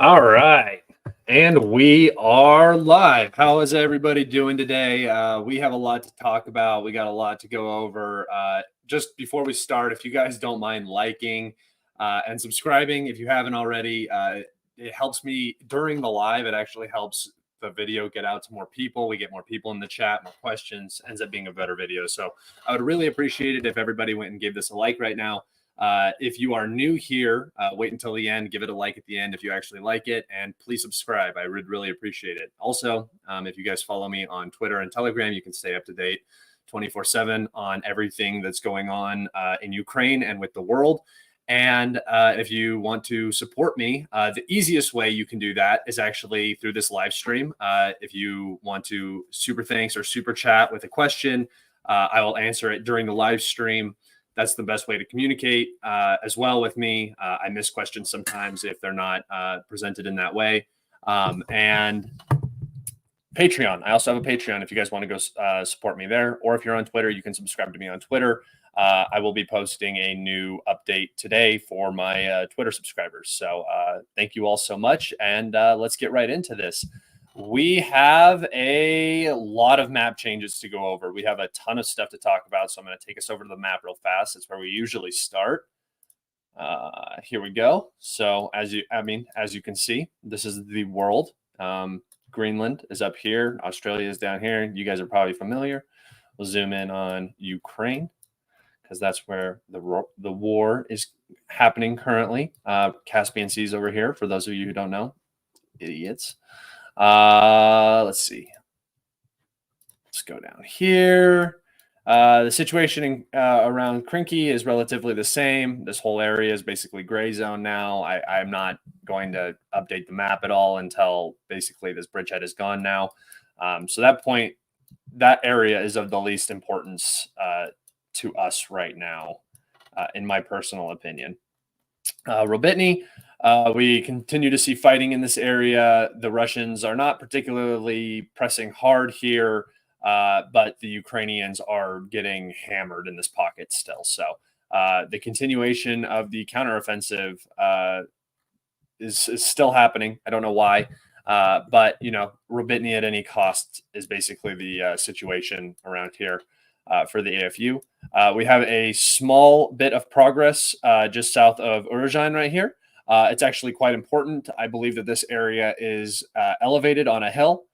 All right. And we are live. How is everybody doing today? We have a lot to talk about. We got a lot to go over. Just before we start, if you guys don't mind liking and subscribing, if you haven't already, it helps me during the live. It actually helps the video get out to more people. We get more people in the chat, more questions, ends up being a better video. So I would really appreciate it if everybody went and gave this a like right now. If you are new here, wait until the end, give it a like at the end if you actually like it, and please subscribe. I would really appreciate it. Also, if you guys follow me on Twitter and Telegram, you can stay up to date 24/7 on everything that's going on in Ukraine and with the world. And if you want to support me, the easiest way you can do that is actually through this live stream. If you want to super thanks or super chat with a question, I will answer it during the live stream. That's the best way to communicate as well with me. I miss questions sometimes if they're not presented in that way. And Patreon. I also have a Patreon if you guys want to go support me there. Or if you're on Twitter, you can subscribe to me on Twitter. I will be posting a new update today for my Twitter subscribers. So thank you all so much. And let's get right into this. We have a lot of map changes to go over. We have a ton of stuff to talk about. So I'm going to take us over to the map real fast. That's where we usually start. Here we go. So as you can see, this is the world. Greenland is up here. Australia is down here. You guys are probably familiar. We'll zoom in on Ukraine because that's where the war is happening currently. Caspian Sea is over here. For those of you who don't know, idiots. Let's see. Let's go down here. The situation around Krinky is relatively the same. This whole area is basically gray zone now. I'm not going to update the map at all until basically this bridgehead is gone now. So that area is of the least importance to us right now, in my personal opinion. Robitny. We continue to see fighting in this area. The Russians are not particularly pressing hard here, but the Ukrainians are getting hammered in this pocket still. So the continuation of the counteroffensive is still happening. I don't know why, but Robitny at any cost is basically the situation around here. For the AFU, we have a small bit of progress just south of Uruzhan right here. It's actually quite important. I believe that this area is elevated on a hill,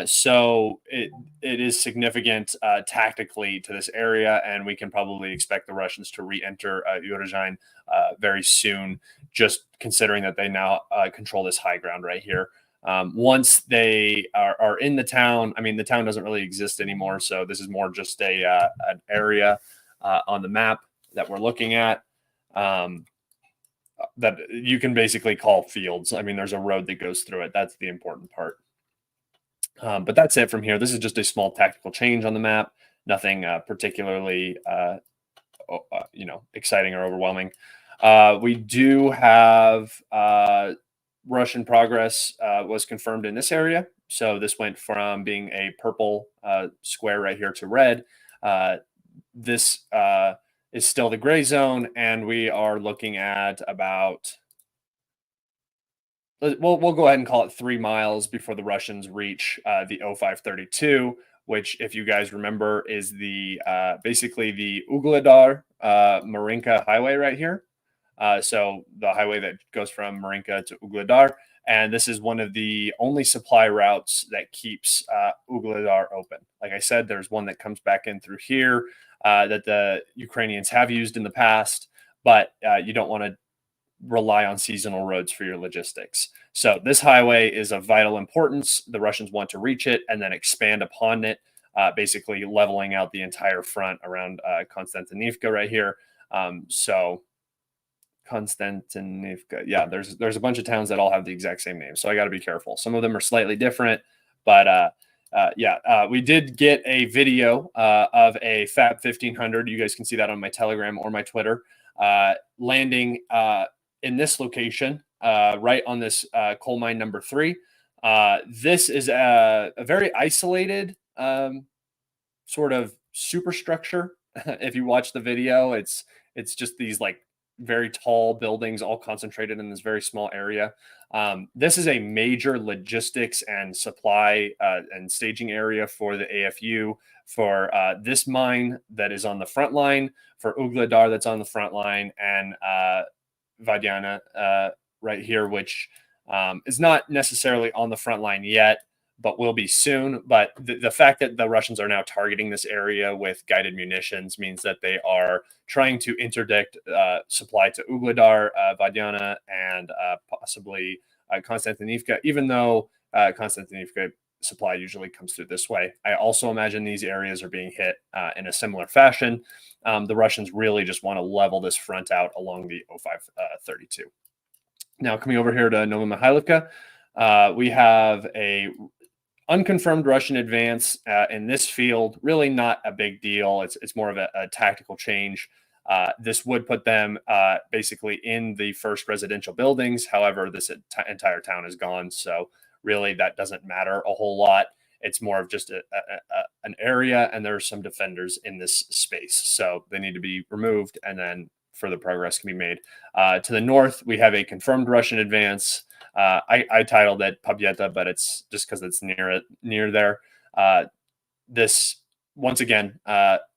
so it is significant tactically to this area, and we can probably expect the Russians to re-enter Uruzhan very soon, just considering that they now control this high ground right here. Once they are in the town, I mean, the town doesn't really exist anymore. So this is more just an area on the map that we're looking at that you can basically call fields. I mean, there's a road that goes through it. That's the important part. But that's it from here. This is just a small tactical change on the map. Nothing particularly, exciting or overwhelming. We do have Russian progress was confirmed in this area. So this went from being a purple square right here to red. This is still the gray zone, and we are looking at about, we'll go ahead and call it 3 miles before the Russians reach the 0532, which, if you guys remember, is the basically the Ugledar Marinka highway right here. So the highway that goes from Marinka to Ugledar, and this is one of the only supply routes that keeps Ugledar open. Like I said, there's one that comes back in through here that the Ukrainians have used in the past, but you don't want to rely on seasonal roads for your logistics. So this highway is of vital importance. The Russians want to reach it and then expand upon it, basically leveling out the entire front around Konstantinivka right here. Konstantinivka. Yeah, there's a bunch of towns that all have the exact same name, so I got to be careful. Some of them are slightly different, but we did get a video of a FAB 1500. You guys can see that on my Telegram or my Twitter, landing in this location, right on this coal mine number 3. This is a very isolated sort of superstructure. If you watch the video, it's just these like very tall buildings all concentrated in this very small area. This is a major logistics and supply and staging area for the AFU, for this mine that is on the front line, for Ugladar that's on the front line, and Vadiana right here, which is not necessarily on the front line yet, but will be soon. But the fact that the Russians are now targeting this area with guided munitions means that they are trying to interdict supply to Ugladar, Vadiana, and possibly Konstantinivka, even though Konstantinivka supply usually comes through this way. I also imagine these areas are being hit in a similar fashion. The Russians really just want to level this front out along the 0532. Now, coming over here to Novomihailovka, we have a unconfirmed Russian advance in this field. Really not a big deal. It's more of a tactical change. This would put them basically in the first residential buildings. However, this entire town is gone, so really that doesn't matter a whole lot. It's more of just an area, and there are some defenders in this space, so they need to be removed, and then further progress can be made. To the north, we have a confirmed Russian advance. I titled it Pobyeta, but it's just because it's near there. This, once again,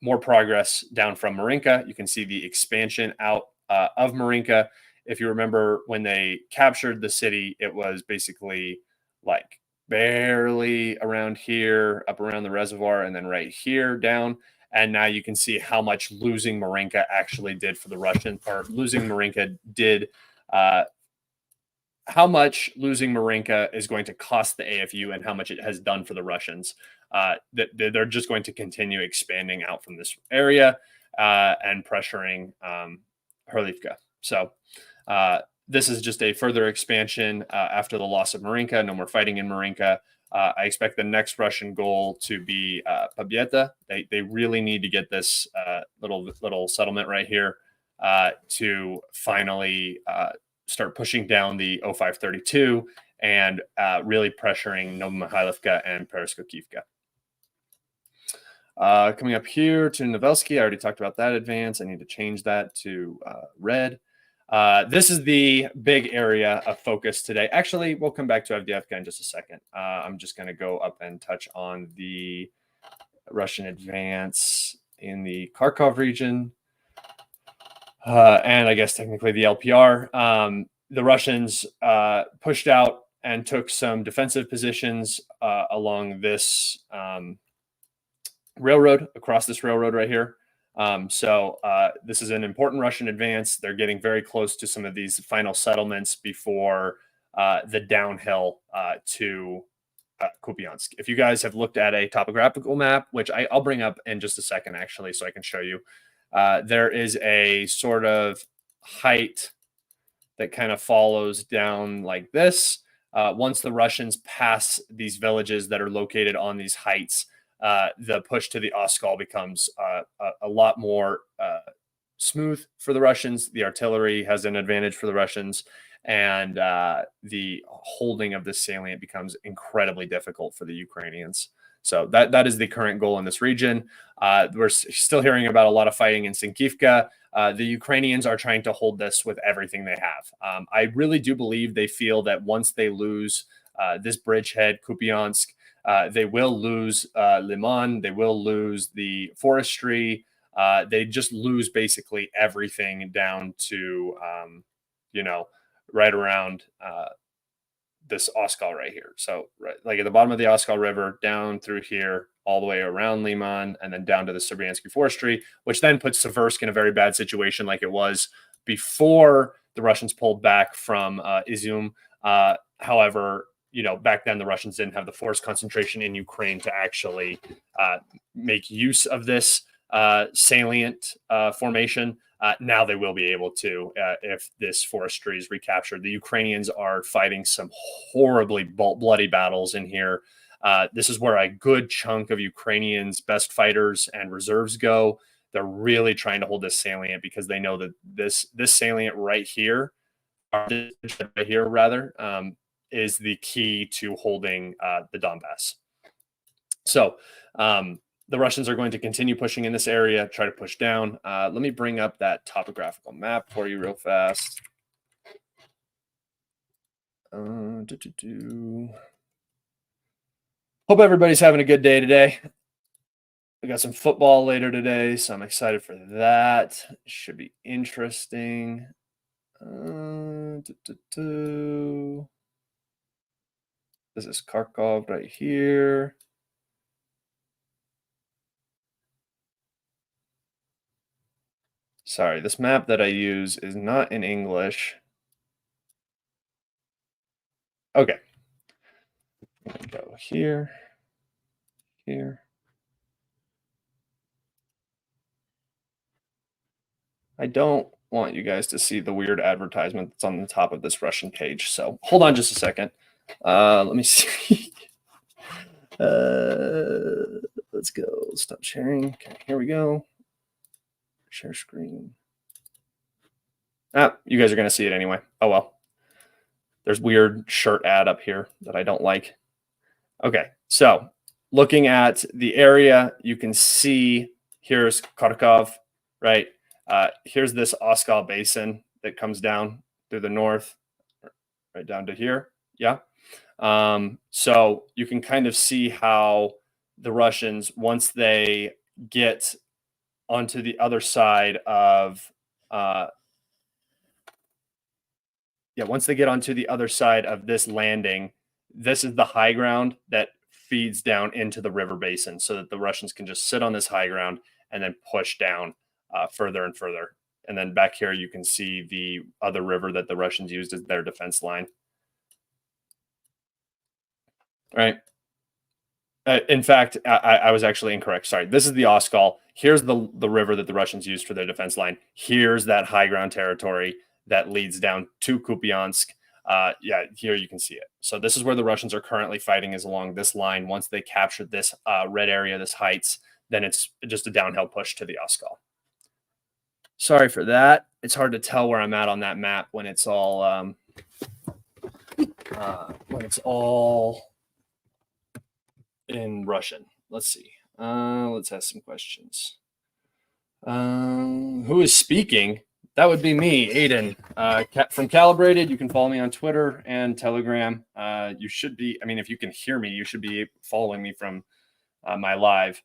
more progress down from Marinka. You can see the expansion out of Marinka. If you remember, when they captured the city, it was basically like barely around here, up around the reservoir, and then right here down. And now you can see how much losing Marinka actually did for the Russians, or losing Marinka did, how much losing Marinka is going to cost the AFU and how much it has done for the Russians. They're just going to continue expanding out from this area and pressuring Hrlivka. So this is just a further expansion after the loss of Marinka. No more fighting in Marinka. I expect the next Russian goal to be Pobyeta. They really need to get this little settlement right here to finally start pushing down the 0532 and really pressuring Novomihailovka and Pereskokiivka. Coming up here to Novelsky, I already talked about that advance. I need to change that to red. This is the big area of focus today. Actually, we'll come back to Avdiivka in just a second. I'm just going to go up and touch on the Russian advance in the Kharkov region. And I guess technically the LPR. The Russians pushed out and took some defensive positions along this railroad, across this railroad right here. So this is an important Russian advance. They're getting very close to some of these final settlements before the downhill to Kupyansk. If you guys have looked at a topographical map, which I'll bring up in just a second, actually, so I can show you, there is a sort of height that kind of follows down like this. Once the Russians pass these villages that are located on these heights, the push to the Oskol becomes a lot more smooth for the Russians. The artillery has an advantage for the Russians, and the holding of this salient becomes incredibly difficult for the Ukrainians. So that is the current goal in this region. We're still hearing about a lot of fighting in Sinkivka. The Ukrainians are trying to hold this with everything they have. I really do believe they feel that once they lose this bridgehead, Kupyansk, they will lose Liman. They will lose the forestry. They just lose basically everything down to, right around this Oskol right here. So right, like at the bottom of the Oskol River, down through here, all the way around Liman, and then down to the Serbiansky forestry, which then puts Seversk in a very bad situation like it was before the Russians pulled back from Izum. However, back then the Russians didn't have the force concentration in Ukraine to actually make use of this salient formation. Now they will be able to if this forestry is recaptured. The Ukrainians are fighting some horribly bloody battles in here. This is where a good chunk of Ukrainians' best fighters and reserves go. They're really trying to hold this salient because they know that this salient right here, is the key to holding the Donbass. So the Russians are going to continue pushing in this area, try to push down. Let me bring up that topographical map for you real fast. Hope everybody's having a good day today. We got some football later today, so I'm excited for that. Should be interesting. This is Kharkov right here. Sorry, this map that I use is not in English. Okay. Go here, here. I don't want you guys to see the weird advertisement that's on the top of this Russian page. So hold on just a second. Let me see. Let's go. Stop sharing. Okay, here we go. Share screen. You guys are going to see it anyway. Oh, well. There's weird shirt ad up here that I don't like. Okay, so looking at the area, you can see here's Kharkov, right? Here's this Oskal Basin that comes down through the north, right down to here. Yeah. So you can kind of see how the Russians, once they get onto the other side of, once they get onto the other side of this landing, this is the high ground that feeds down into the river basin so that the Russians can just sit on this high ground and then push down further and further. And then back here, you can see the other river that the Russians used as their defense line. Right. In fact, I was actually incorrect. Sorry. This is the Oskal. Here's the river that the Russians used for their defense line. Here's that high ground territory that leads down to Kupyansk. Here you can see it. So this is where the Russians are currently fighting, is along this line. Once they capture this red area, this heights, then it's just a downhill push to the Oskal. Sorry for that. It's hard to tell where I'm at on that map when it's all in Russian. Let's see. Let's ask some questions. Who is speaking? That would be me, Aiden, from Kalibrated. You can follow me on Twitter and Telegram. You should be, if you can hear me, you should be following me from my live.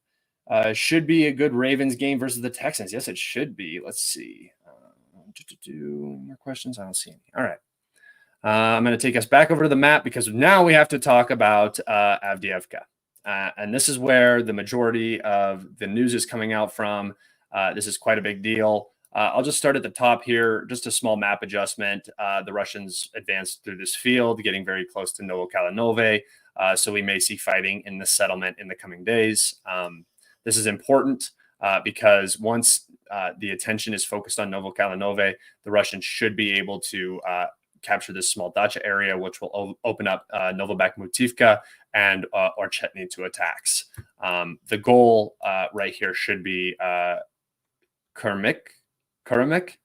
Should be a good Ravens game versus the Texans. Yes, it should be. Let's see. More questions? I don't see any. All right. I'm going to take us back over to the map because now we have to talk about Avdiivka. And this is where the majority of the news is coming out from. This is quite a big deal. I'll just start at the top here, just a small map adjustment. The Russians advanced through this field, getting very close to Novokalinove. So we may see fighting in this settlement in the coming days. This is important because once the attention is focused on Novokalinove, the Russians should be able to capture this small dacha area, which will open up Novobakhmutivka and Orchetny to attacks. The goal right here should be Kurmik,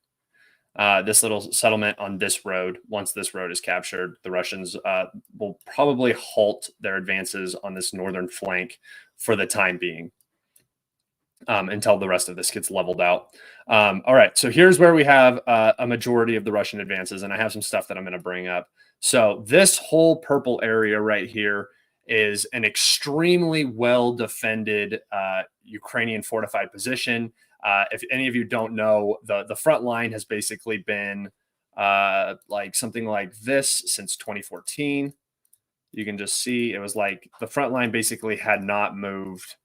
this little settlement on this road. Once this road is captured, the Russians will probably halt their advances on this northern flank for the time being until the rest of this gets leveled out. All right, so here's where we have a majority of the Russian advances, and I have some stuff that I'm going to bring up. So this whole purple area right here is an extremely well-defended Ukrainian fortified position. If any of you don't know, the front line has basically been like something like this since 2014. You can just see it was like the front line basically had not moved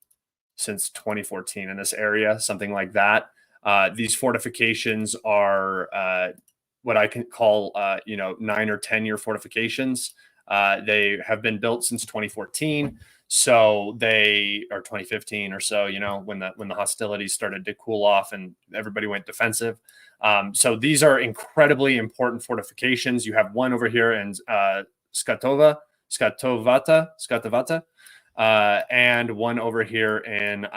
since 2014 in this area, something like that. These fortifications are what I can call 9 or 10 year fortifications. They have been built since 2014. So they are 2015 or so, when the hostilities started to cool off and everybody went defensive. So these are incredibly important fortifications. You have one over here in Skatovata, and one over here in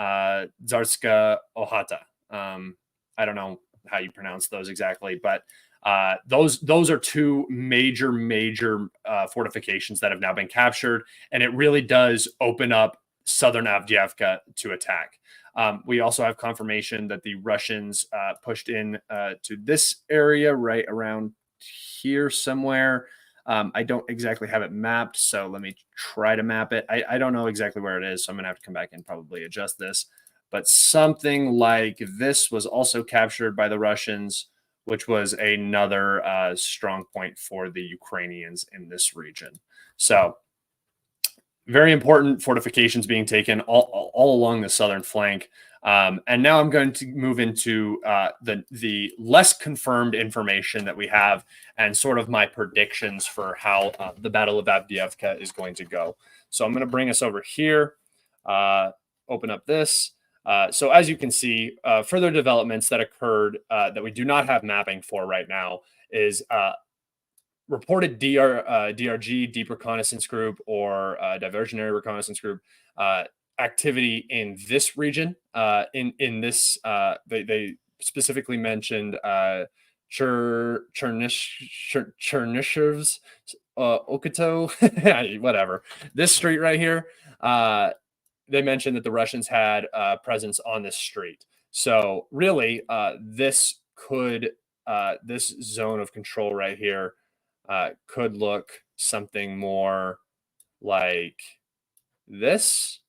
Tsarska Ohata. I don't know how you pronounce those exactly, but those are two major fortifications that have now been captured, and it really does open up southern Avdiivka to attack. We also have confirmation that the Russians pushed in to this area right around here somewhere. I don't exactly have it mapped, so let me try to map it. I don't know exactly where it is, so I'm going to have to come back and probably adjust this. But something like this was also captured by the Russians, which was another strong point for the Ukrainians in this region. So very important fortifications being taken all along the southern flank. And now I'm going to move into the less confirmed information that we have and sort of my predictions for how the Battle of Avdiivka is going to go. So I'm going to bring us over here, open up this. So as you can see, further developments that occurred that we do not have mapping for right now is reported DRG, Deep Reconnaissance Group, or Diversionary Reconnaissance Group activity in this region. In this, they specifically mentioned Chernishev's, Okito, whatever. This street right here. They mentioned that the Russians had presence on this street. So really, this zone of control right here could look something more like this,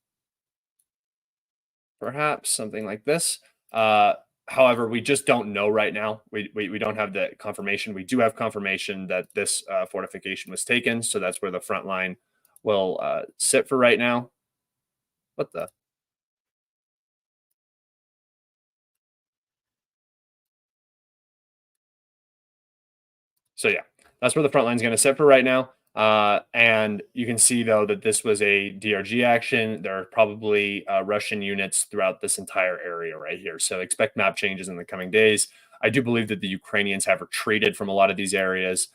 perhaps something like this. However, we just don't know right now. We don't have the confirmation. We do have confirmation that this fortification was taken, so that's where the front line will sit for right now. What the? So yeah, that's where the front line is going to sit for right now. And you can see though that this was a DRG action. There are probably Russian units throughout this entire area right here. So expect map changes in the coming days. I do believe that the Ukrainians have retreated from a lot of these areas.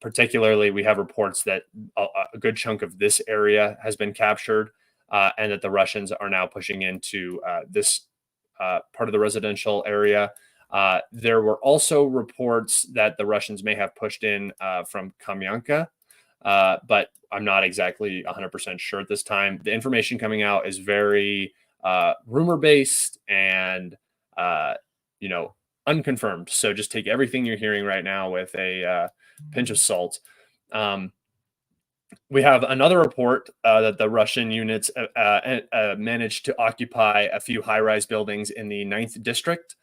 Particularly, we have reports that a good chunk of this area has been captured, and that the Russians are now pushing into this part of the residential area. There were also reports that the Russians may have pushed in from Kamyanka, but I'm not exactly 100% sure at this time. The information coming out is very rumor based and unconfirmed. So just take everything you're hearing right now with a pinch of salt. We have another report that the Russian units managed to occupy a few high-rise buildings in the 9th district,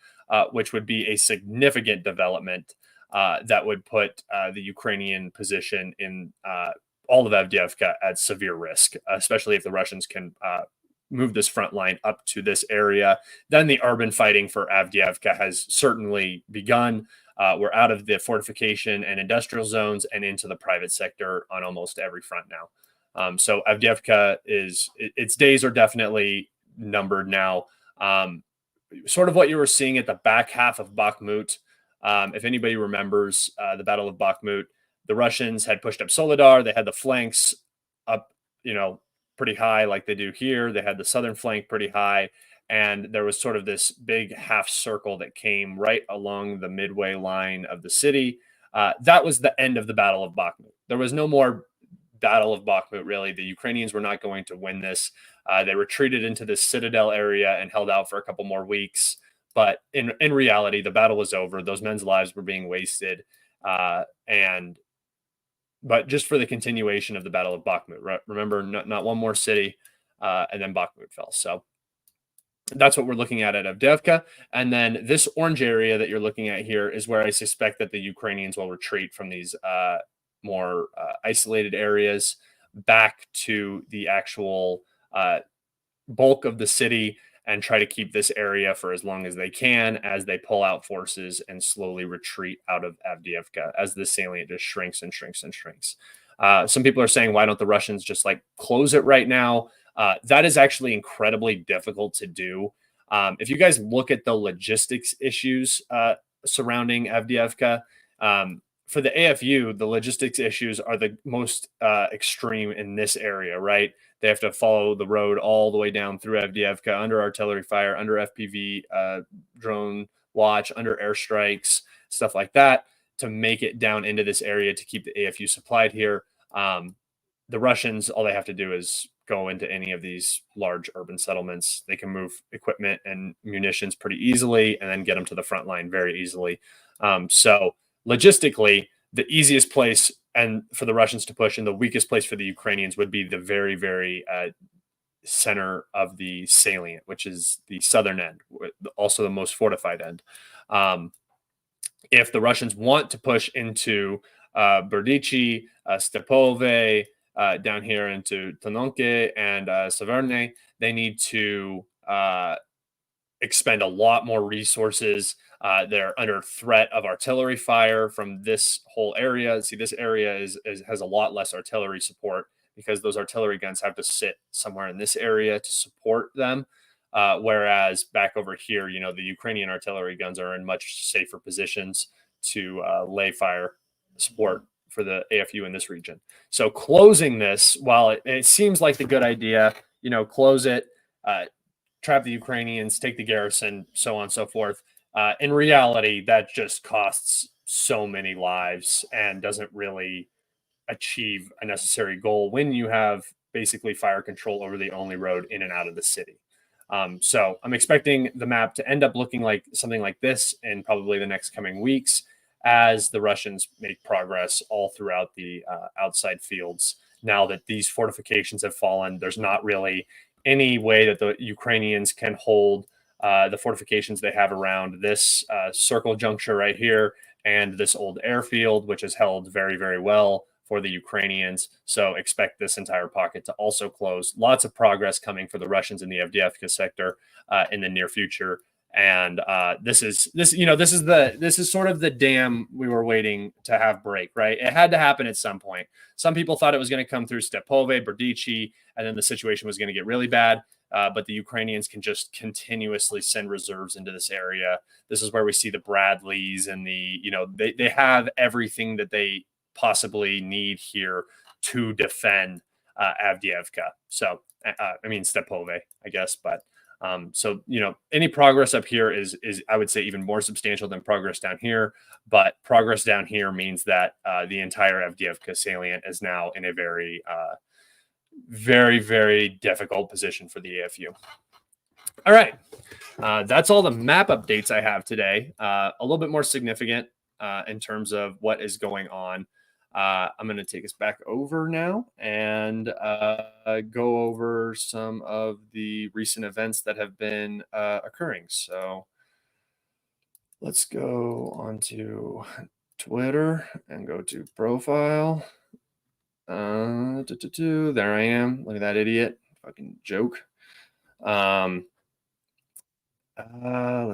which would be a significant development that would put the Ukrainian position in all of Avdiivka at severe risk, especially if the Russians can move this front line up to this area. Then the urban fighting for Avdiivka has certainly begun. We're out of the fortification and industrial zones and into the private sector on almost every front now. So Avdiivka its days are definitely numbered now. Sort of what you were seeing at the back half of Bakhmut. If anybody remembers the Battle of Bakhmut, the Russians had pushed up Soledar. They had the flanks up, pretty high like they do here. They had the southern flank pretty high. And there was sort of this big half circle that came right along the midway line of the city. That was the end of the Battle of Bakhmut. There was no more Battle of Bakhmut, really. The Ukrainians were not going to win this. They retreated into this citadel area and held out for a couple more weeks. But in reality, the battle was over. Those men's lives were being wasted. But just for the continuation of the Battle of Bakhmut, right? Remember, not one more city, and then Bakhmut fell. So that's what we're looking at Avdiivka. And then this orange area that you're looking at here is where I suspect that the Ukrainians will retreat from these more isolated areas back to the actual bulk of the city and try to keep this area for as long as they can as they pull out forces and slowly retreat out of Avdiivka as the salient just shrinks and shrinks and shrinks. Some people are saying, why don't the Russians just close it right now? That is actually incredibly difficult to do. If you guys look at the logistics issues surrounding Avdiivka, for the AFU, the logistics issues are the most extreme in this area, right? They have to follow the road all the way down through Avdiivka, under artillery fire, under FPV drone watch, under airstrikes, stuff like that, to make it down into this area to keep the AFU supplied here. The Russians, all they have to do is go into any of these large urban settlements. They can move equipment and munitions pretty easily and then get them to the front line very easily. So logistically, the easiest place and for the Russians to push and the weakest place for the Ukrainians would be the very, very center of the salient, which is the southern end, also the most fortified end. If the Russians want to push into Berdichi, Stepove, down here into Tononke and Severne, they need to expend a lot more resources. They're under threat of artillery fire from this whole area. See, this area has a lot less artillery support because those artillery guns have to sit somewhere in this area to support them. Whereas back over here, the Ukrainian artillery guns are in much safer positions to lay fire support for the AFU in this region. So closing this, while it seems like the good idea, close it, trap the Ukrainians, take the garrison, so on and so forth. In reality, that just costs so many lives and doesn't really achieve a necessary goal when you have basically fire control over the only road in and out of the city. So I'm expecting the map to end up looking like something like this in probably the next coming weeks as the Russians make progress all throughout the outside fields. Now that these fortifications have fallen, there's not really any way that the Ukrainians can hold the fortifications they have around this circle juncture right here and this old airfield, which is held very, very well for the Ukrainians. So expect this entire pocket to also close. Lots of progress coming for the Russians in the Avdiivka sector in the near future. And this is sort of the dam we were waiting to have break, right? It had to happen at some point. Some people thought it was going to come through Stepove, Berdichi, and then the situation was going to get really bad. But the Ukrainians can just continuously send reserves into this area. This is where we see the Bradleys and they have everything that they possibly need here to defend Avdiivka. So, Stepove, I guess. But so, any progress up here is I would say even more substantial than progress down here. But progress down here means that the entire Avdiivka salient is now in a very, very, very difficult position for the AFU. All right. That's all the map updates I have today. A little bit more significant in terms of what is going on. I'm going to take us back over now and go over some of the recent events that have been occurring. So let's go onto Twitter and go to profile. There I am. Look at that idiot. Fucking joke. Let's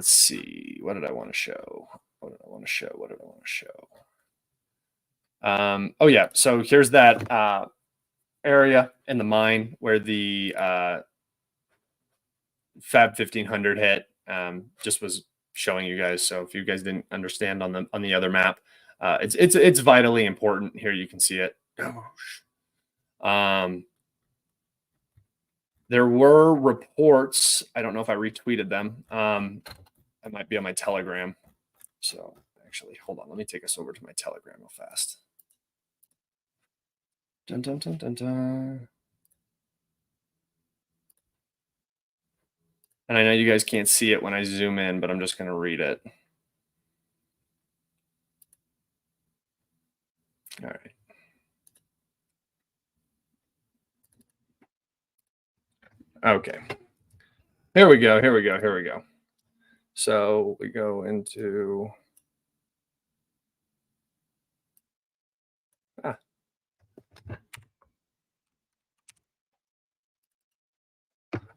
see. What did I want to show? Oh yeah. So here's that area in the mine where the Fab 1500 hit. Just was showing you guys. So if you guys didn't understand on the other map, it's vitally important. Here you can see it. There were reports. I don't know if I retweeted them. It might be on my Telegram. So actually, hold on. Let me take us over to my Telegram real fast. Dun, dun, dun, dun, dun. And I know you guys can't see it when I zoom in, but I'm just going to read it. All right. Okay. Here we go. So we go into...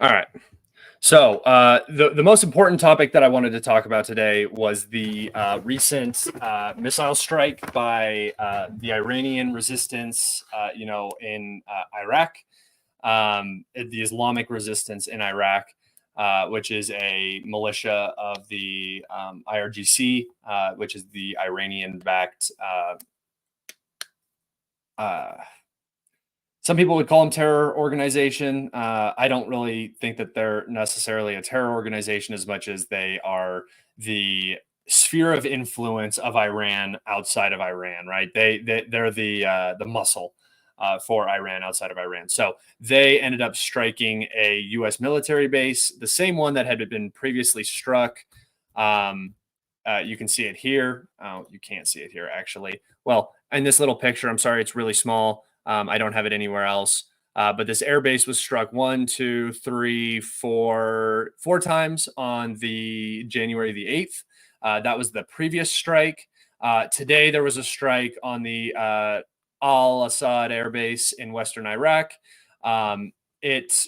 All right. So the most important topic that I wanted to talk about today was the recent missile strike by the Iranian resistance, in Iraq, the Islamic resistance in Iraq, which is a militia of the IRGC, which is the Iranian-backed. Some people would call them terror organization. I don't really think that they're necessarily a terror organization as much as they are the sphere of influence of Iran outside of Iran, right? They're the muscle. for Iran outside of Iran. So they ended up striking a U.S. military base, the same one that had been previously struck. You can see it here. Oh, you can't see it here, actually. Well, in this little picture, I'm sorry, it's really small. I don't have it anywhere else. But this air base was struck 4 times on the January the 8th. That was the previous strike. Today, there was a strike on the Al-Assad air base in Western Iraq. It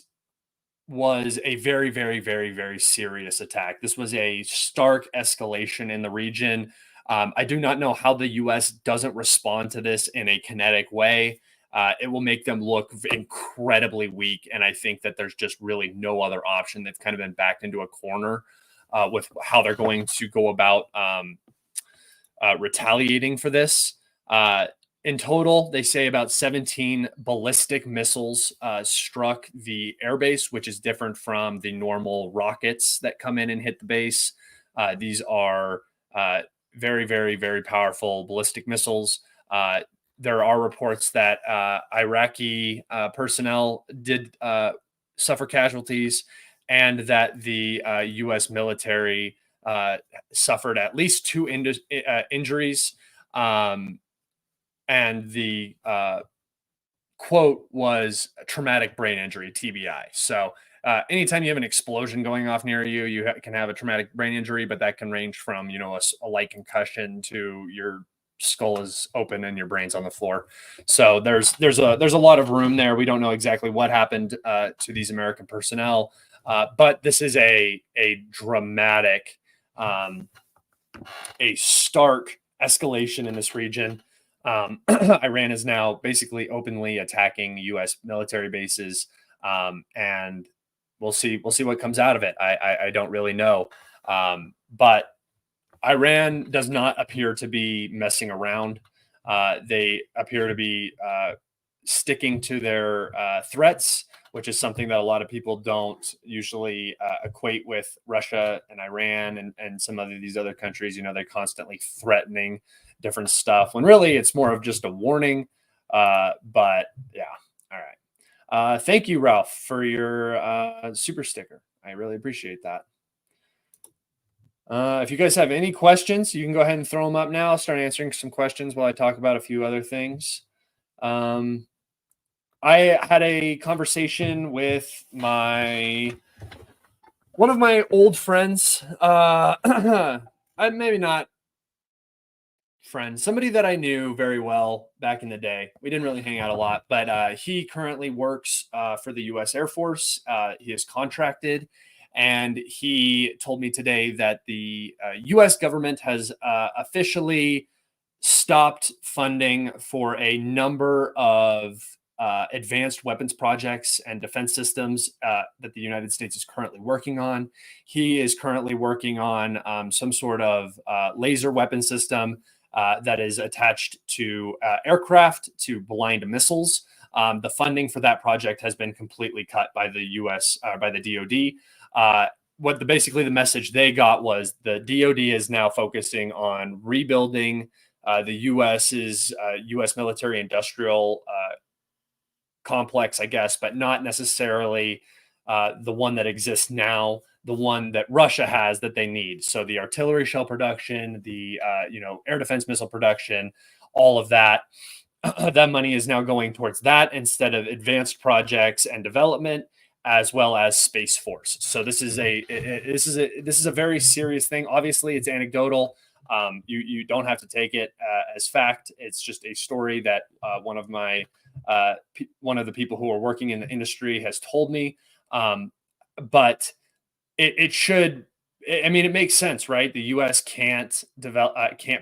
was a very, very, very, very serious attack. This was a stark escalation in the region. I do not know how the U.S. doesn't respond to this in a kinetic way. It will make them look incredibly weak. And I think that there's just really no other option. They've kind of been backed into a corner with how they're going to go about retaliating for this. In total, they say about 17 ballistic missiles struck the airbase, which is different from the normal rockets that come in and hit the base. These are very, very, very powerful ballistic missiles. There are reports that Iraqi personnel did suffer casualties, and that the U.S. military suffered at least 2 injuries. And the quote was traumatic brain injury, TBI. So anytime you have an explosion going off near you, you can have a traumatic brain injury, but that can range from, a light concussion to your skull is open and your brain's on the floor. So there's a lot of room there. We don't know exactly what happened to these American personnel, but this is a dramatic, a stark escalation in this region. Iran is now basically openly attacking U.S. military bases, and we'll see what comes out of it. I don't really know, but Iran does not appear to be messing around. They appear to be sticking to their threats, which is something that a lot of people don't usually equate with Russia and Iran and some of these other countries. They're constantly threatening different stuff when really it's more of just a warning. But yeah. All right. Thank you, Ralph, for your super sticker. I really appreciate that. If you guys have any questions, you can go ahead and throw them up now. I'll start answering some questions while I talk about a few other things. I had a conversation with one of my old friends. Maybe not friend, somebody that I knew very well back in the day. We didn't really hang out a lot, but he currently works for the U.S. Air Force. He is contracted, and he told me today that the U.S. government has officially stopped funding for a number of advanced weapons projects and defense systems that the United States is currently working on. He is currently working on some sort of laser weapon system that is attached to aircraft to blind missiles. The funding for that project has been completely cut by the U.S. By the DoD. Basically the message they got was the DoD is now focusing on rebuilding the U.S.'s U.S. military industrial complex, I guess, but not necessarily the one that exists now, the one that Russia has that they need. So the artillery shell production, the air defense missile production, all of that, that money is now going towards that instead of advanced projects and development, as well as Space Force. So this is a very serious thing. Obviously, it's anecdotal. You don't have to take it as fact. It's just a story that one of the people who are working in the industry has told me. But it should. I mean, it makes sense, right? The U.S. can't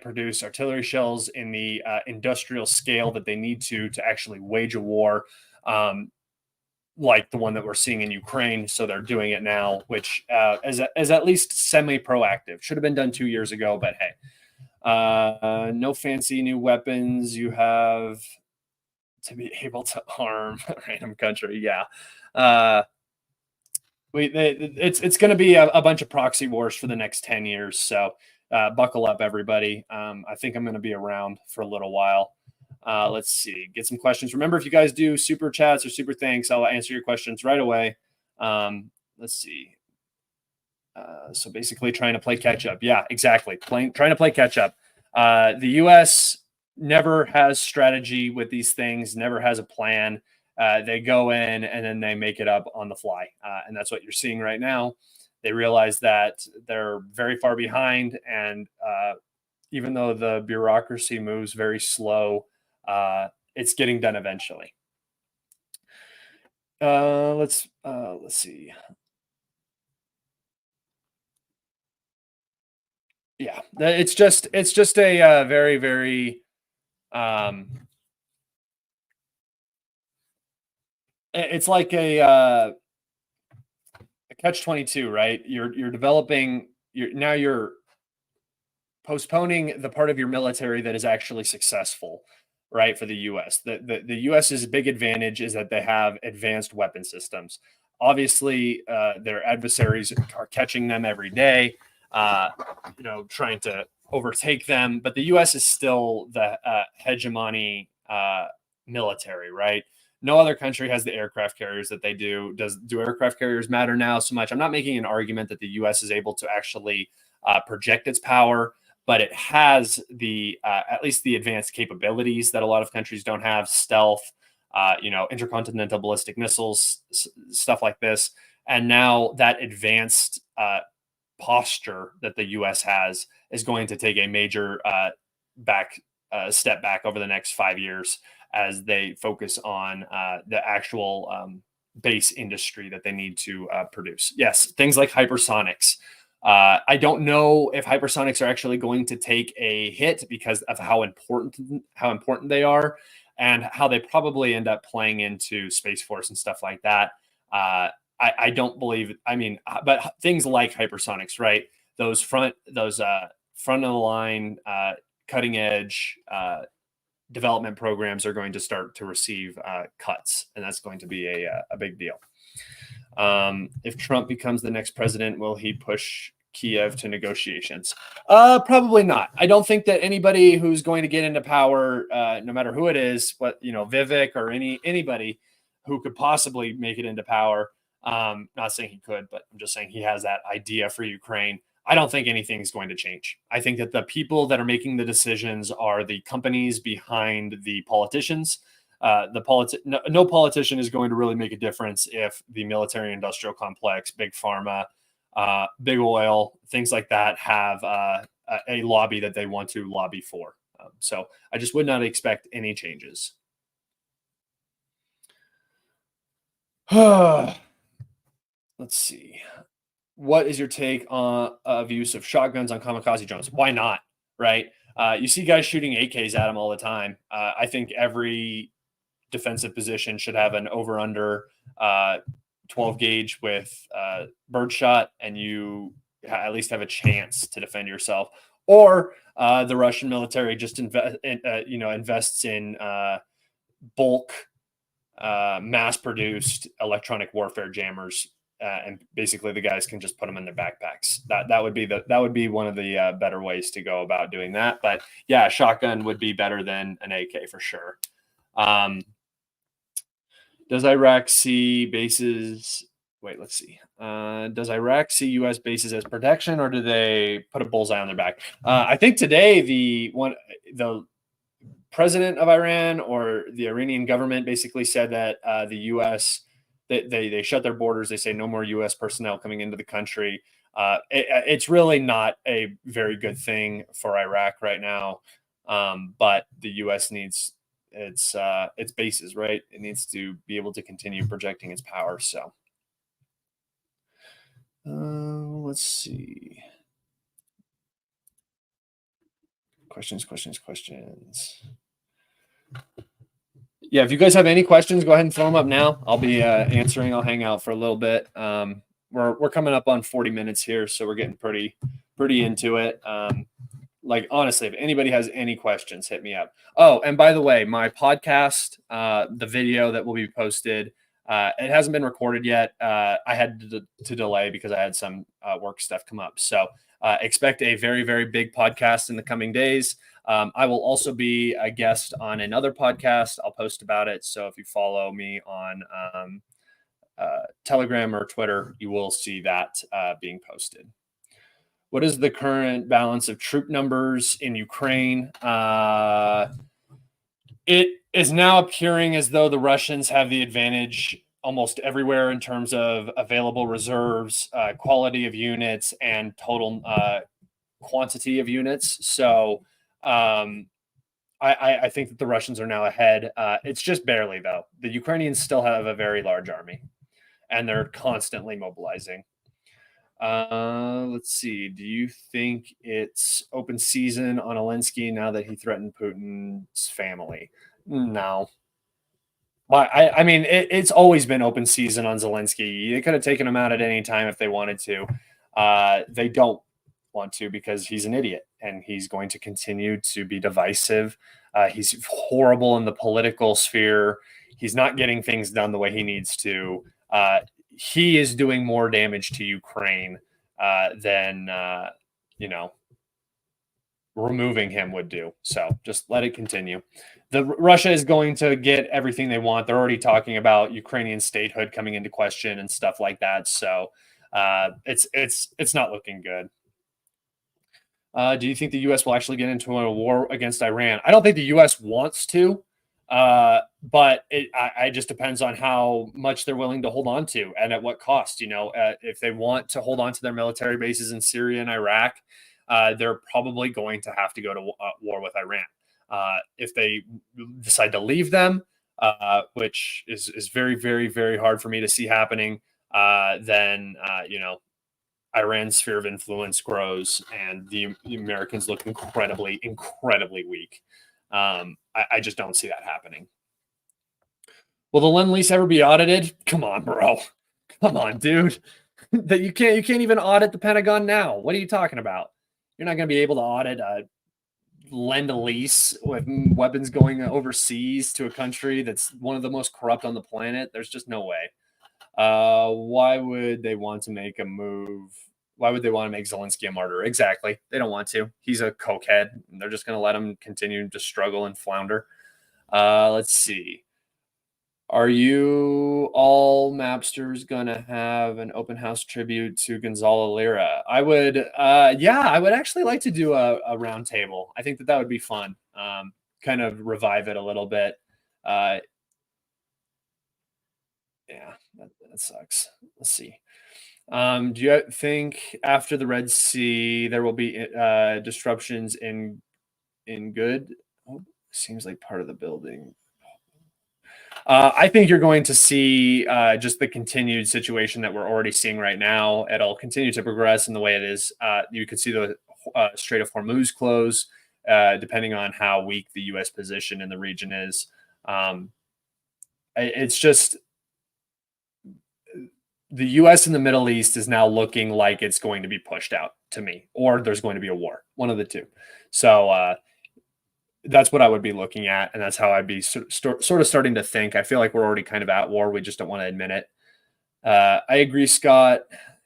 produce artillery shells in the industrial scale that they need to actually wage a war, like the one that we're seeing in Ukraine. So they're doing it now, which is at least semi-proactive. Should have been done 2 years ago, but hey, no fancy new weapons. You have to be able to harm a random country. Yeah. It's going to be a bunch of proxy wars for the next 10 years. So buckle up, everybody. I think I'm going to be around for a little while. Let's see, get some questions. Remember, if you guys do super chats or super thanks, I'll answer your questions right away. Let's see. So basically trying to play catch up. Yeah, exactly. Trying to play catch up. The US never has strategy with these things, never has a plan. They go in and then they make it up on the fly. And that's what you're seeing right now. They realize that they're very far behind. And even though the bureaucracy moves very slow, it's getting done eventually. Let's see. Yeah, it's just a very, very it's like a catch-22, right? You're developing, you're postponing the part of your military that is actually successful, right? For the US. The US's big advantage is that they have advanced weapon systems. Obviously, their adversaries are catching them every day, trying to overtake them. But the US is still the hegemony military, right? No other country has the aircraft carriers that they do. Do aircraft carriers matter now so much? I'm not making an argument that the U.S. is able to actually project its power, but it has the at least the advanced capabilities that a lot of countries don't have: stealth, intercontinental ballistic missiles, stuff like this. And now that advanced posture that the U.S. has is going to take a major step back over the next 5 years as they focus on the actual base industry that they need to produce. Yes, things like hypersonics. I don't know if hypersonics are actually going to take a hit because of how important they are, and how they probably end up playing into Space Force and stuff like that. I don't believe. I mean, but things like hypersonics, right? Those front of the line, cutting edge development programs are going to start to receive cuts, and that's going to be a big deal. If Trump becomes the next president, will he push Kiev to negotiations? Probably not. I don't think that anybody who's going to get into power, no matter who it is, Vivek or anybody who could possibly make it into power. Not saying he could, but I'm just saying he has that idea for Ukraine. I don't think anything's going to change. I think that the people that are making the decisions are the companies behind the politicians. No politician is going to really make a difference if the military-industrial complex, big pharma, big oil, things like that have a lobby that they want to lobby for. So I just would not expect any changes. Let's see. What is your take on of use of shotguns on kamikaze drones? Why not? Right? You see guys shooting AKs at them all the time. I think every defensive position should have an over/under 12 gauge with birdshot, and you at least have a chance to defend yourself. Or the Russian military just invests in bulk, mass-produced electronic warfare jammers. And basically, the guys can just put them in their backpacks. That would be one of the better ways to go about doing that. But yeah, shotgun would be better than an AK for sure. Does Iraq see bases? Wait, let's see. Does Iraq see U.S. bases as protection, or do they put a bullseye on their back? I think today the president of Iran, or the Iranian government, basically said that the U.S. They shut their borders. They say no more U.S. personnel coming into the country. It's really not a very good thing for Iraq right now. But the U.S. needs its bases, right? It needs to be able to continue projecting its power. So let's see. Questions. Yeah, if you guys have any questions, go ahead and throw them up now. I'll be answering. I'll hang out for a little bit. We're coming up on 40 minutes here, so we're getting pretty into it. Like, honestly, if anybody has any questions, hit me up. Oh, and by the way, my podcast, the video that will be posted It hasn't been recorded yet. I had to delay because I had some work stuff come up. So expect a very, very big podcast in the coming days. I will also be a guest on another podcast. I'll post about it. So if you follow me on Telegram or Twitter, you will see that being posted. What is the current balance of troop numbers in Ukraine? It is now appearing as though the Russians have the advantage almost everywhere in terms of available reserves, quality of units, and total quantity of units. So I think that the Russians are now ahead. It's just barely, though. The Ukrainians still have a very large army, and they're constantly mobilizing. Let's see. Do you think it's open season on Zelensky now that he threatened Putin's family? No. Well, I mean, it's always been open season on Zelensky. They could have taken him out at any time if they wanted to. They don't want to because he's an idiot and he's going to continue to be divisive. He's horrible in the political sphere. He's not getting things done the way he needs to. He is doing more damage to Ukraine than removing him would do. So just let it continue. Russia is going to get everything they want. They're already talking about Ukrainian statehood coming into question and stuff like that. So it's not looking good. Do you think the U.S. will actually get into a war against Iran? I don't think the U.S. wants to, but it just depends on how much they're willing to hold on to and at what cost. If they want to hold on to their military bases in Syria and Iraq, they're probably going to have to go to war with Iran. If they decide to leave them, which is very, very, very hard for me to see happening, then Iran's sphere of influence grows, and the Americans look incredibly, incredibly weak. I just don't see that happening. Will the Lend-Lease ever be audited? Come on, bro. Come on, dude. That you can't even audit the Pentagon now. What are you talking about? You're not going to be able to audit a Lend-Lease with weapons going overseas to a country that's one of the most corrupt on the planet. There's just no way. Why would they want to make a move? Why would they want to make Zelensky a martyr? Exactly. They don't want to. He's a cokehead. They're just going to let him continue to struggle and flounder. Let's see. Are you all Mapsters going to have an open house tribute to Gonzalo Lira? I would, I would actually like to do a round table. I think that would be fun. Kind of revive it a little bit. Yeah, that sucks. Let's see. Do you think after the Red Sea there will be disruptions in good? Oh, seems like part of the building. I think you're going to see just the continued situation that we're already seeing right now. It'll continue to progress in the way it is. You could see the Strait of Hormuz close, depending on how weak the U.S. position in the region is. It's just the U.S. in the Middle East is now looking like it's going to be pushed out to me, or there's going to be a war, one of the two. So that's what I would be looking at, and that's how I'd be sort of starting to think. I feel like we're already kind of at war. We just don't want to admit it. I agree, Scott.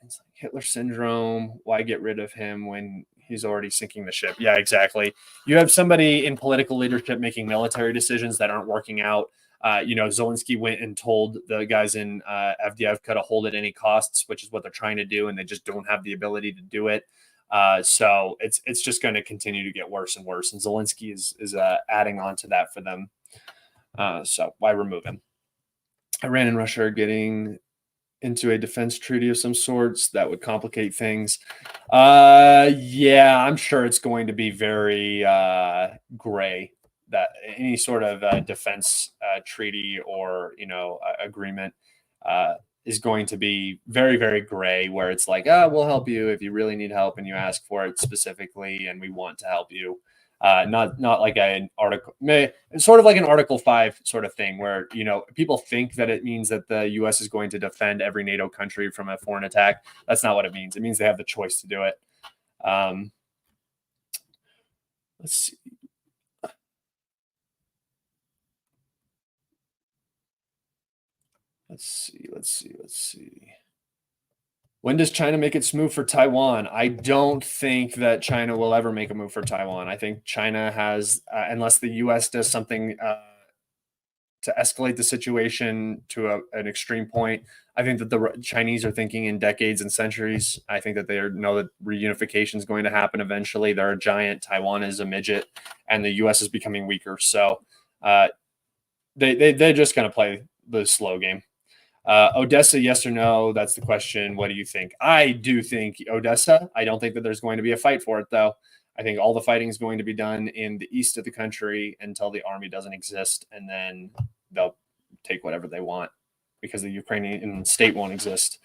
It's like Hitler syndrome. Why get rid of him when he's already sinking the ship? Yeah, exactly. You have somebody in political leadership making military decisions that aren't working out. Zelensky went and told the guys in Avdiivka to hold at any costs, which is what they're trying to do, and they just don't have the ability to do it. So it's just going to continue to get worse and worse, and Zelensky is adding on to that for them. So why remove him? Iran and Russia are getting into a defense treaty of some sorts that would complicate things. Yeah, I'm sure it's going to be very gray. That any sort of defense treaty or agreement is going to be very, very gray, where it's like, we'll help you if you really need help and you ask for it specifically, and we want to help you. Not like an article, sort of like an Article 5 sort of thing, where people think that it means that the U.S. is going to defend every NATO country from a foreign attack. That's not what it means. It means they have the choice to do it. Let's see. Let's see. When does China make its move for Taiwan? I don't think that China will ever make a move for Taiwan. I think China has, unless the U.S. does something to escalate the situation to an extreme point. I think that the Chinese are thinking in decades and centuries. I think that they know that reunification is going to happen eventually. They're a giant. Taiwan is a midget, and the U.S. is becoming weaker. So they're just going to play the slow game. Odessa, yes or no? That's the question. What do you think? I do think Odessa. I don't think that there's going to be a fight for it, though. I think all the fighting is going to be done in the east of the country until the army doesn't exist, and then they'll take whatever they want because the Ukrainian state won't exist.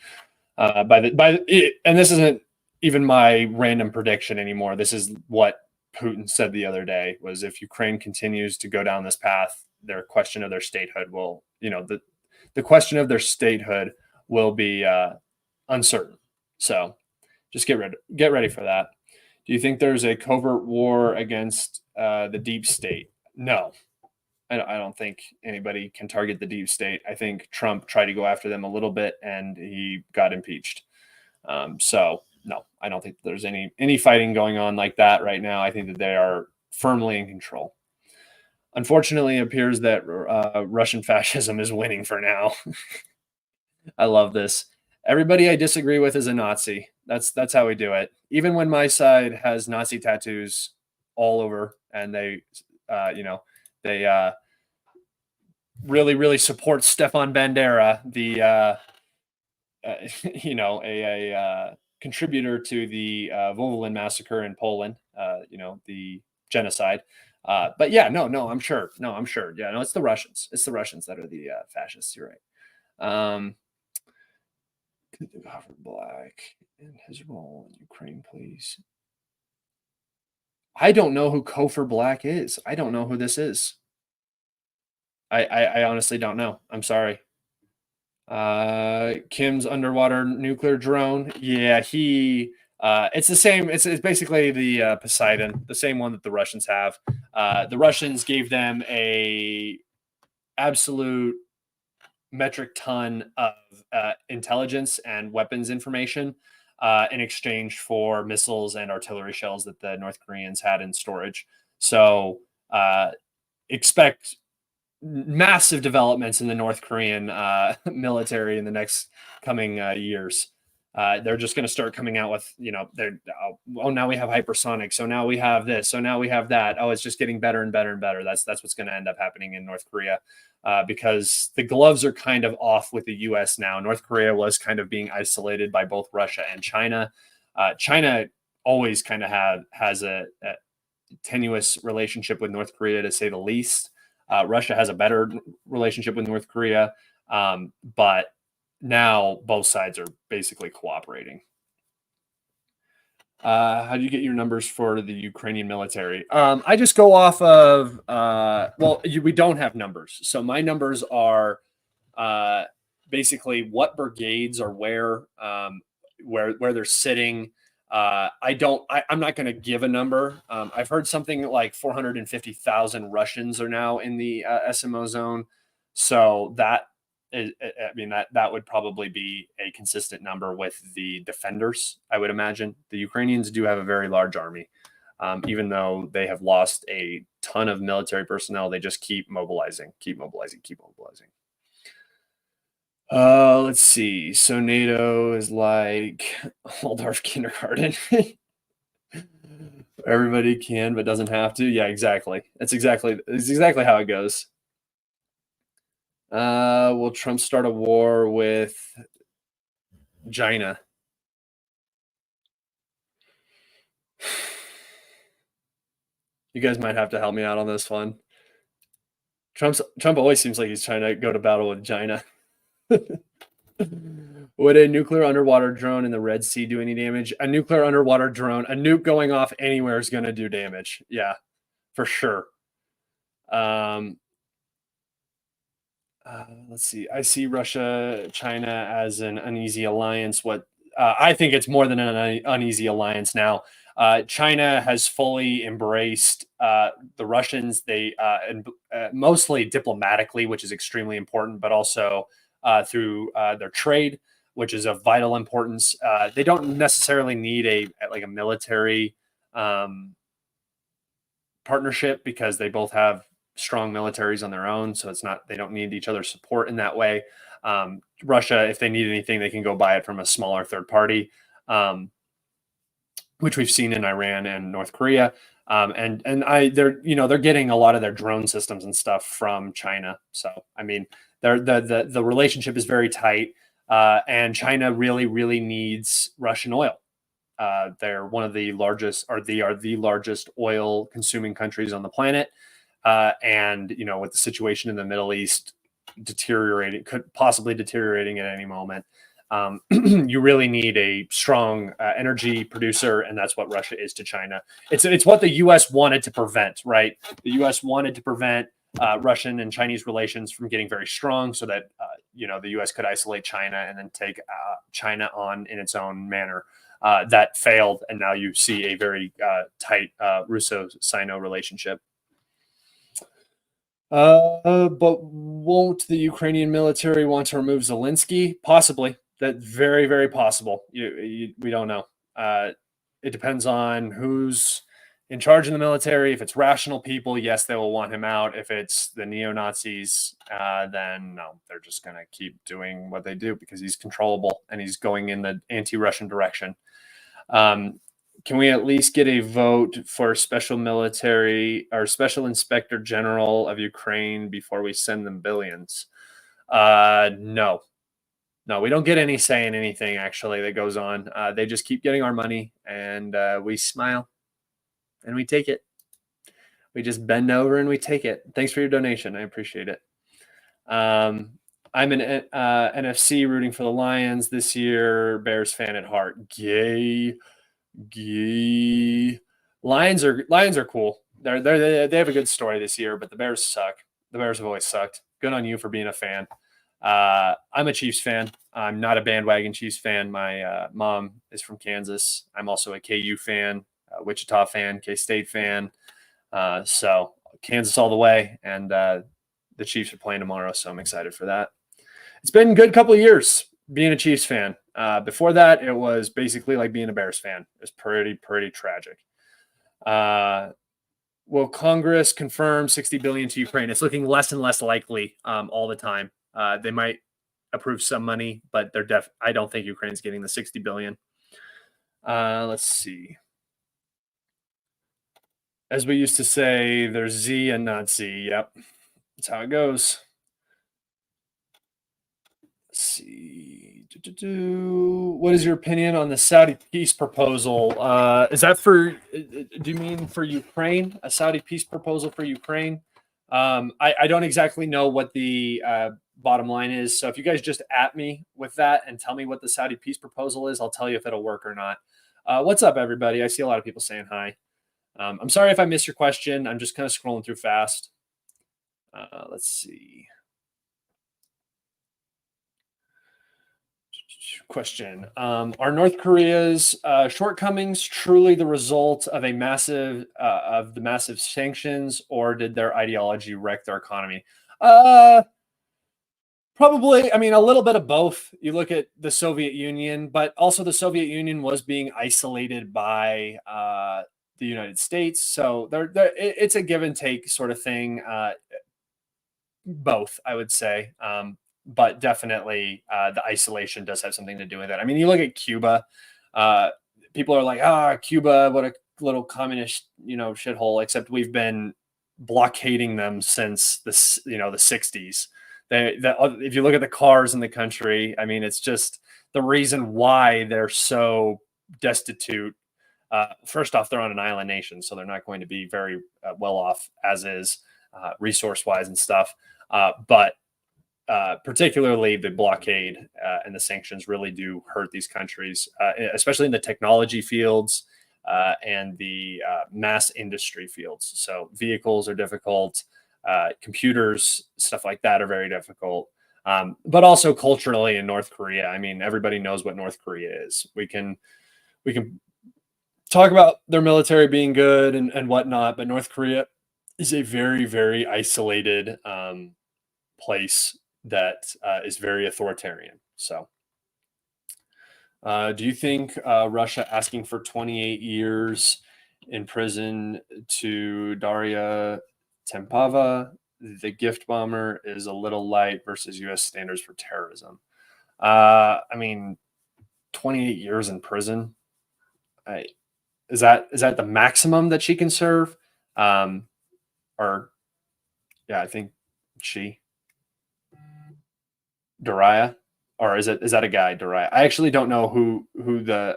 And this isn't even my random prediction anymore. This is what Putin said the other day: was if Ukraine continues to go down this path, their question of their statehood will, the question of their statehood will be uncertain. So just get ready for that. Do you think there's a covert war against the deep state? No, I don't think anybody can target the deep state. I think Trump tried to go after them a little bit and he got impeached. So no, I don't think there's any fighting going on like that right now. I think that they are firmly in control. Unfortunately, it appears that Russian fascism is winning for now. I love this. Everybody I disagree with is a Nazi. That's how we do it. Even when my side has Nazi tattoos all over, and they really, really support Stefan Bandera, the a contributor to the Volyn massacre in Poland. The genocide. But yeah, no, I'm sure. Yeah, no, it's the Russians. It's the Russians that are the fascists. You're right. Black and his role in Ukraine, please. I don't know who Kofor Black is. I don't know who this is. I honestly don't know. I'm sorry. Kim's underwater nuclear drone. Yeah, it's the same. It's basically the Poseidon, the same one that the Russians have. The Russians gave them a absolute metric ton of intelligence and weapons information in exchange for missiles and artillery shells that the North Koreans had in storage. So expect massive developments in the North Korean military in the next coming years. They're just going to start coming out with, now we have hypersonic. So now we have this. So now we have that. Oh, it's just getting better and better and better. That's what's going to end up happening in North Korea because the gloves are kind of off with the U.S. now. North Korea was kind of being isolated by both Russia and China. China always kind of has a tenuous relationship with North Korea, to say the least. Russia has a better relationship with North Korea, but now both sides are basically cooperating. How do you get your numbers for the Ukrainian military? I just go off of, we don't have numbers. So my numbers are basically what brigades are where they're sitting. I'm not going to give a number. I've heard something like 450,000 Russians are now in the SMO zone. So that would probably be a consistent number with the defenders. I would imagine the Ukrainians do have a very large army. Even though they have lost a ton of military personnel, they just keep mobilizing. Let's see. So NATO is like Waldorf kindergarten. Everybody can, but doesn't have to. Yeah, exactly. It's exactly how it goes. Will Trump start a war with China? You guys might have to help me out on this one. Trump always seems like he's trying to go to battle with China. Would a nuclear underwater drone in the Red Sea do any damage? A nuclear underwater drone, a nuke going off anywhere is going to do damage. Yeah, for sure. Let's see. I see Russia, China as an uneasy alliance. I think it's more than an uneasy alliance now. China has fully embraced the Russians. They mostly diplomatically, which is extremely important, but also through their trade, which is of vital importance. They don't necessarily need a military partnership because they both have strong militaries on their own. So they don't need each other's support in that way. Russia, if they need anything, they can go buy it from a smaller third party, which we've seen in Iran and North Korea. They're getting a lot of their drone systems and stuff from China. So I mean, the relationship is very tight, and China really, really needs Russian oil. They're one of the largest, or they are the largest oil consuming countries on the planet. And with the situation in the Middle East possibly deteriorating at any moment, you really need a strong energy producer, and that's what Russia is to China. It's what the U.S. wanted to prevent, right? The U.S. wanted to prevent Russian and Chinese relations from getting very strong, so that the U.S. could isolate China and then take China on in its own manner. That failed, and now you see a very tight Russo-Sino relationship. But won't the Ukrainian military want to remove Zelensky? Possibly. That's very, very possible. We don't know. It depends on who's in charge in the military. If it's rational people, yes, they will want him out. If it's the neo-Nazis, then no, they're just going to keep doing what they do because he's controllable and he's going in the anti-Russian direction. Can we at least get a vote for special military or special inspector general of Ukraine before we send them billions? No, we don't get any say in anything actually that goes on. They just keep getting our money, and we smile and we take it. We just bend over and we take it. Thanks for your donation. I appreciate it. I'm an NFC rooting for the Lions this year. Bears fan at heart. Gay. Lions are cool. They have a good story this year, but the Bears suck. The Bears have always sucked. Good on you for being a fan. I'm a Chiefs fan. I'm not a bandwagon Chiefs fan. My mom is from Kansas. I'm also a KU fan, Wichita fan, K-State fan. So Kansas all the way, and the Chiefs are playing tomorrow, so I'm excited for that. It's been a good couple of years being a Chiefs fan. Before that, it was basically like being a Bears fan. It was pretty tragic. Will Congress confirm $60 billion to Ukraine? It's looking less and less likely all the time. They might approve some money, but I don't think Ukraine's getting the $60 billion. Let's see. As we used to say, there's Z and not Z. Yep, that's how it goes. Let's see. What is your opinion on the Saudi peace proposal? Is that do you mean for Ukraine? A Saudi peace proposal for Ukraine? I don't exactly know what the bottom line is. So if you guys just at me with that and tell me what the Saudi peace proposal is, I'll tell you if it'll work or not. What's up, everybody? I see a lot of people saying hi. I'm sorry if I missed your question. I'm just kind of scrolling through fast. Let's see. Question. Are North Korea's shortcomings truly the result of the massive sanctions, or did their ideology wreck their economy? Probably. I mean, a little bit of both. You look at the Soviet Union, but also the Soviet Union was being isolated by the United States. So it's a give and take sort of thing. Both, I would say. But definitely the isolation does have something to do with it. I mean, you look at Cuba, people are like, Cuba, what a little communist, shithole, except we've been blockading them since the 60s. If you look at the cars in the country, I mean, it's just the reason why they're so destitute. First off, they're on an island nation, so they're not going to be very well off as is resource-wise and stuff. But particularly the blockade and the sanctions really do hurt these countries, especially in the technology fields and the mass industry fields. So vehicles are difficult, computers, stuff like that are very difficult. But also culturally in North Korea, I mean, everybody knows what North Korea is. We can talk about their military being good and whatnot, but North Korea is a very, very isolated place that is very authoritarian. So, do you think Russia asking for 28 years in prison to Daria Tempava, the gift bomber, is a little light versus U.S. standards for terrorism? I mean, 28 years in prison. I, is that the maximum that she can serve? Um, or yeah, I think she Daria, or is that a guy, Daria? I actually don't know who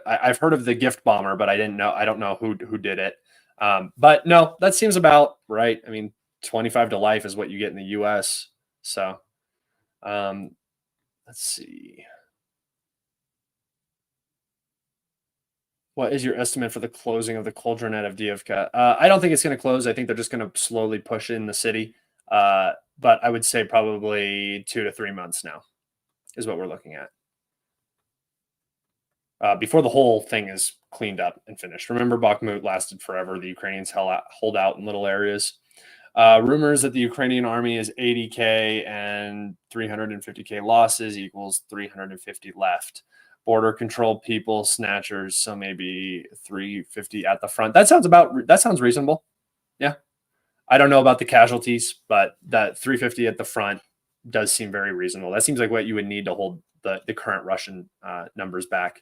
I've heard of the gift bomber, but I don't know who did it. But no, that seems about right. I mean, 25 to life is what you get in the U.S. So um, let's see. What is your estimate for the closing of the cauldron at Avdiivka? I don't think it's going to close. I think they're just going to slowly push in the city. But I would say probably 2 to 3 months now is what we're looking at. Before the whole thing is cleaned up and finished. Remember, Bakhmut lasted forever. The Ukrainians hold out in little areas. Rumors that the Ukrainian army is 80K and 350K losses equals 350 left. Border control people, snatchers, so maybe 350 at the front. That sounds reasonable. Yeah. I don't know about the casualties, but that 350 at the front does seem very reasonable. That seems like what you would need to hold the current Russian numbers back.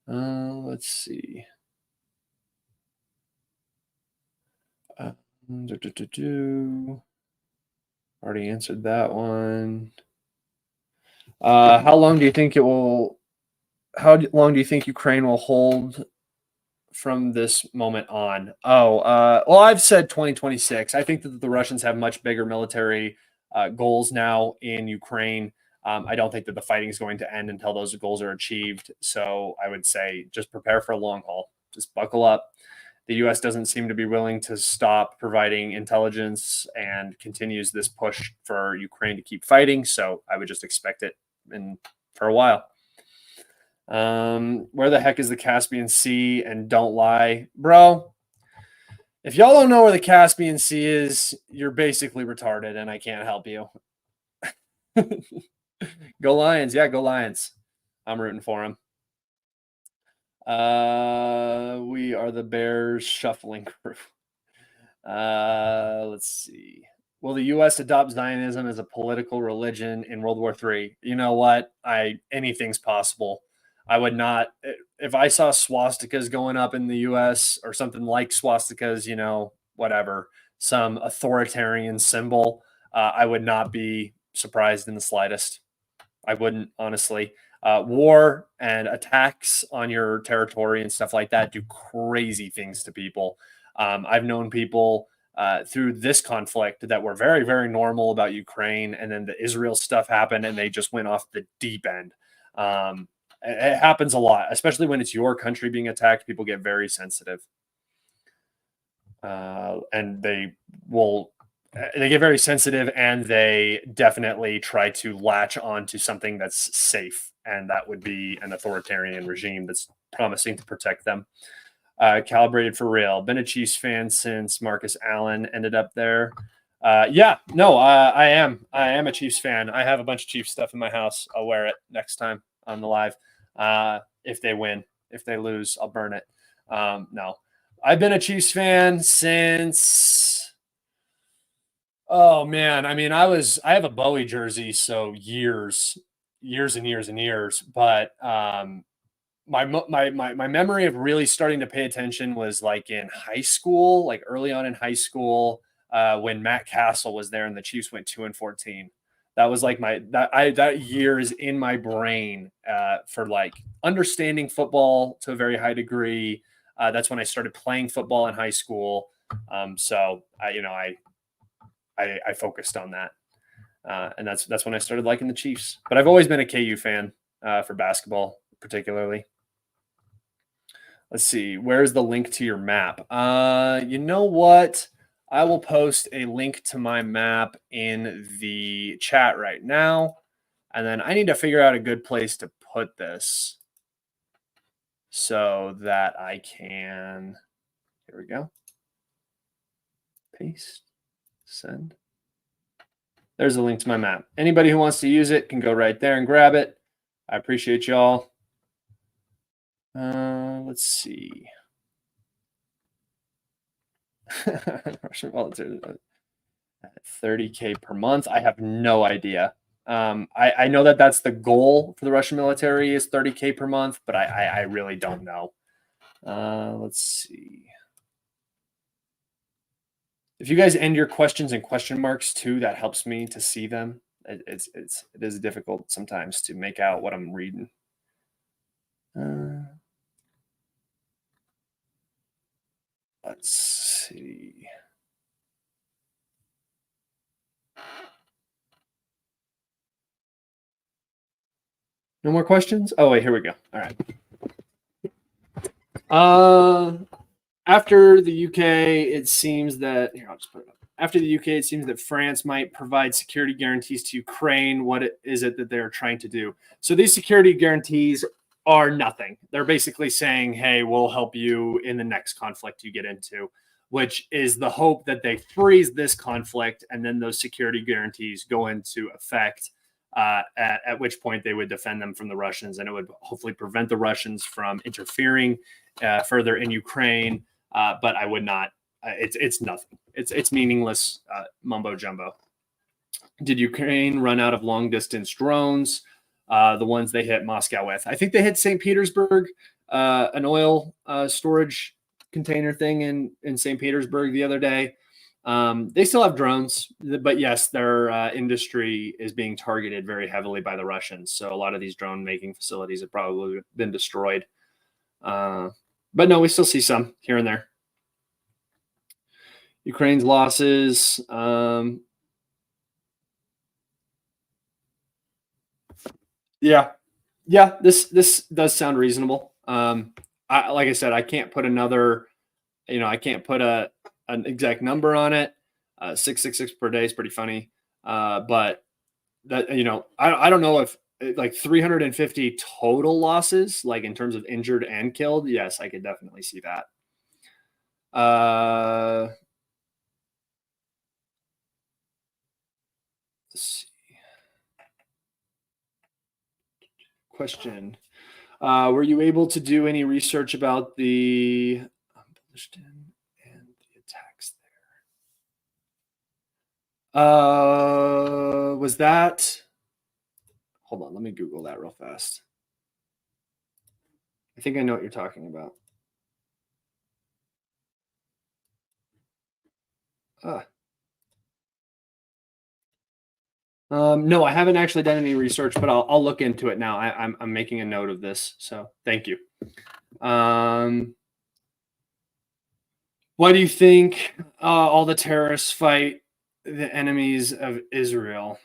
Let's see. Already answered that one. How long do you think it will? How long do you think Ukraine will hold from this moment on? Well, I've said 2026. I think that the Russians have much bigger military goals now in Ukraine. I don't think that the fighting is going to end until those goals are achieved. So I would say just prepare for a long haul. Just buckle up. The U.S. doesn't seem to be willing to stop providing intelligence and continues this push for Ukraine to keep fighting. So I would just expect it for a while. Where the heck is the Caspian Sea? And don't lie, bro. If y'all don't know where the Caspian Sea is, you're basically retarded, and I can't help you. Go Lions. Yeah, go Lions. I'm rooting for them. We are the Bears shuffling crew. Let's see. Will the U.S. adopt Zionism as a political religion in World War III? You know what? Anything's possible. I would not, if I saw swastikas going up in the U.S. or something like swastikas, whatever, some authoritarian symbol, I would not be surprised in the slightest. I wouldn't, honestly. War and attacks on your territory and stuff like that do crazy things to people. I've known people through this conflict that were very, very normal about Ukraine, and then the Israel stuff happened, and they just went off the deep end. It happens a lot, especially when it's your country being attacked. People get very sensitive, and they get very sensitive, and they definitely try to latch on to something that's safe, and that would be an authoritarian regime that's promising to protect them. Calibrated for real. Been a Chiefs fan since Marcus Allen ended up there. I am. I am a Chiefs fan. I have a bunch of Chiefs stuff in my house. I'll wear it next time on the live. If they win, if they lose, I'll burn it. No, I've been a Chiefs fan since. Oh man, I mean, I have a Bowie jersey, so years and years and years. But my memory of really starting to pay attention was like in high school, like early on in high school, when Matt Castle was there and the Chiefs went 2-14. That was like that year is in my brain for like understanding football to a very high degree. That's when I started playing football in high school. So I focused on that, and that's when I started liking the Chiefs. But I've always been a KU fan for basketball, particularly. Let's see. Where's the link to your map? You know what? I will post a link to my map in the chat right now. And then I need to figure out a good place to put this so that I can. Here we go. Paste. Send. There's a link to my map. Anybody who wants to use it can go right there and grab it. I appreciate y'all. Let's see. Russian volunteers, 30K per month. I have no idea. I know that that's the goal for the Russian military is 30K per month, but I really don't know. Let's see. If you guys end your questions in question marks too, that helps me to see them. It is difficult sometimes to make out what I'm reading. Let's see. No more questions? Oh wait, here we go. All right. After the UK, it seems that here I'll just put it up. After the UK, it seems that France might provide security guarantees to Ukraine. What is it that they're trying to do? So these security guarantees are nothing. They're basically saying, hey, we'll help you in the next conflict you get into, which is the hope that they freeze this conflict and then those security guarantees go into effect, at which point they would defend them from the Russians, and it would hopefully prevent the Russians from interfering further in Ukraine. But I would not. It's nothing. It's meaningless mumbo jumbo. Did Ukraine run out of long distance drones? The ones they hit Moscow with. I think they hit St. Petersburg, an oil storage container thing in St. Petersburg the other day. They still have drones, but yes, their industry is being targeted very heavily by the Russians. So a lot of these drone making facilities have probably been destroyed. But no, we still see some here and there. Ukraine's losses. Yeah. This does sound reasonable. Like I said, I can't put another. I can't put an exact number on it. 666 per day is pretty funny. But that I don't know if like 350 total losses, like in terms of injured and killed. Yes, I could definitely see that. Let's see. Question. Were you able to do any research about the unpublished and the attacks there? Was that? Hold on, let me Google that real fast. I think I know what you're talking about. No, I haven't actually done any research, but I'll look into it now. I'm making a note of this, so thank you. Why do you think all the terrorists fight the enemies of Israel?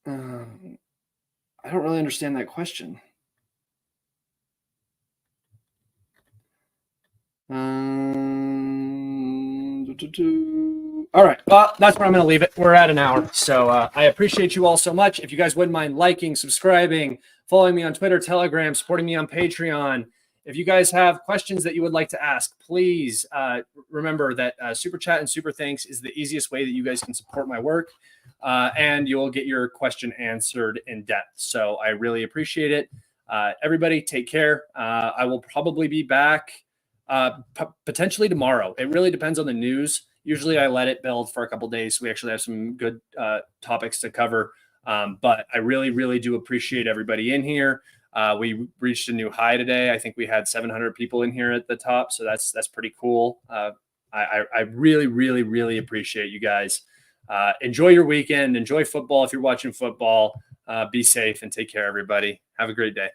I don't really understand that question. All right. Well, that's where I'm going to leave it. We're at an hour. So I appreciate you all so much. If you guys wouldn't mind liking, subscribing, following me on Twitter, Telegram, supporting me on Patreon. If you guys have questions that you would like to ask, please remember that Super Chat and Super Thanks is the easiest way that you guys can support my work. And you'll get your question answered in depth. So I really appreciate it. Everybody take care. I will probably be back potentially tomorrow. It really depends on the news. Usually I let it build for a couple days. So we actually have some good topics to cover. But I really, really do appreciate everybody in here. We reached a new high today. I think we had 700 people in here at the top. So that's pretty cool. I really, really, really appreciate you guys. Enjoy your weekend. Enjoy football if you're watching football. Be safe and take care, everybody. Have a great day.